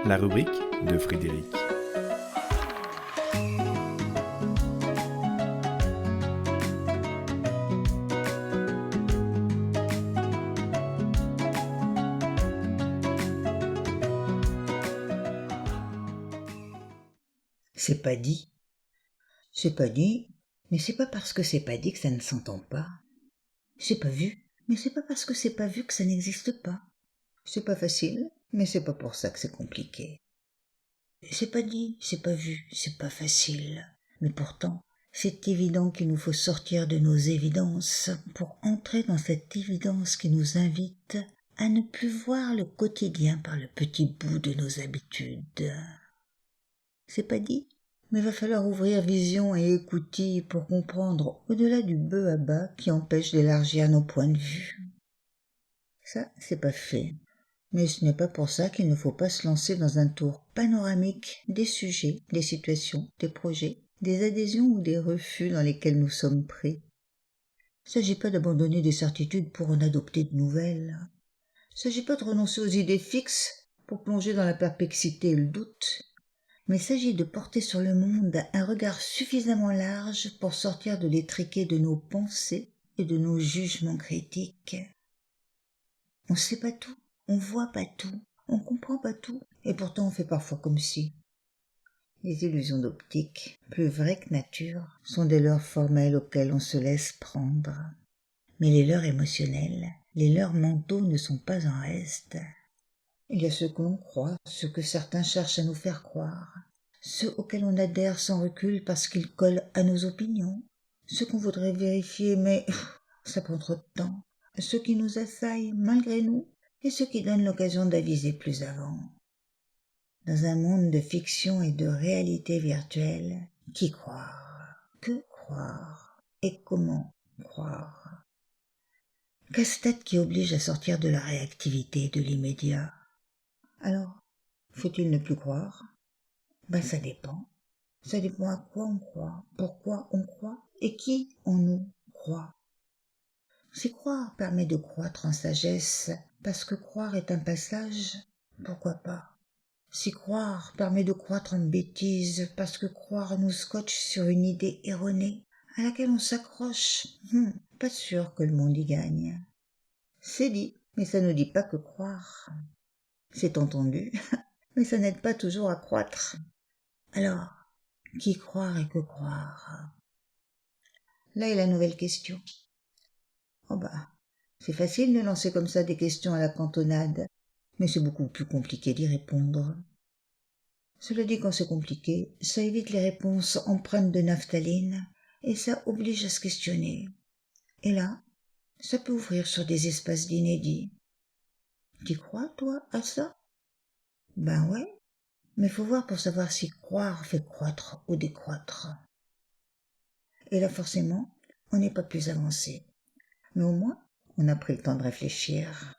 La rubrique de Frédéric. C'est pas dit. C'est pas dit, mais c'est pas parce que c'est pas dit que ça ne s'entend pas. C'est pas vu, mais c'est pas parce que c'est pas vu que ça n'existe pas. C'est pas facile, mais c'est pas pour ça que c'est compliqué. C'est pas dit, c'est pas vu, c'est pas facile. Mais pourtant, c'est évident qu'il nous faut sortir de nos évidences pour entrer dans cette évidence qui nous invite à ne plus voir le quotidien par le petit bout de nos habitudes. C'est pas dit, mais va falloir ouvrir vision et écoutille pour comprendre au-delà du bœuf à bas qui empêche d'élargir nos points de vue. Ça, c'est pas fait. Mais ce n'est pas pour ça qu'il ne faut pas se lancer dans un tour panoramique des sujets, des situations, des projets, des adhésions ou des refus dans lesquels nous sommes pris. Il ne s'agit pas d'abandonner des certitudes pour en adopter de nouvelles. Il ne s'agit pas de renoncer aux idées fixes pour plonger dans la perplexité et le doute. Mais il s'agit de porter sur le monde un regard suffisamment large pour sortir de l'étriqué de nos pensées et de nos jugements critiques. On ne sait pas tout, on voit pas tout, on comprend pas tout, et pourtant on fait parfois comme si. Les illusions d'optique, plus vraies que nature, sont des leurres formelles auxquelles on se laisse prendre. Mais les leurres émotionnels, les leurres mentaux ne sont pas en reste. Il y a ceux que l'on croit, ceux que certains cherchent à nous faire croire, ceux auxquels on adhère sans recul parce qu'ils collent à nos opinions, ceux qu'on voudrait vérifier mais ça prend trop de temps, ceux qui nous assaillent malgré nous et ceux qui donnent l'occasion d'aviser plus avant. Dans un monde de fiction et de réalité virtuelle, qui croire? Que croire? Et comment croire? Casse-tête qui oblige à sortir de la réactivité et de l'immédiat. Alors, faut-il ne plus croire? Ça dépend. Ça dépend à quoi on croit, pourquoi on croit et qui en nous croit. Si croire permet de croître en sagesse, parce que croire est un passage, pourquoi pas? Si croire permet de croître en bêtise, parce que croire nous scotche sur une idée erronée, à laquelle on s'accroche, pas sûr que le monde y gagne. C'est dit, mais ça ne dit pas que croire. C'est entendu, mais ça n'aide pas toujours à croître. Alors, qui croire et que croire? Là est la nouvelle question. C'est facile de lancer comme ça des questions à la cantonade, mais c'est beaucoup plus compliqué d'y répondre. Cela dit, quand c'est compliqué, ça évite les réponses empreintes de naphtaline et ça oblige à se questionner. Et là, ça peut ouvrir sur des espaces d'inédits. Tu crois, toi, à ça? Ouais, mais faut voir pour savoir si croire fait croître ou décroître. Et là, forcément, on n'est pas plus avancé. Mais au moins, on a pris le temps de réfléchir.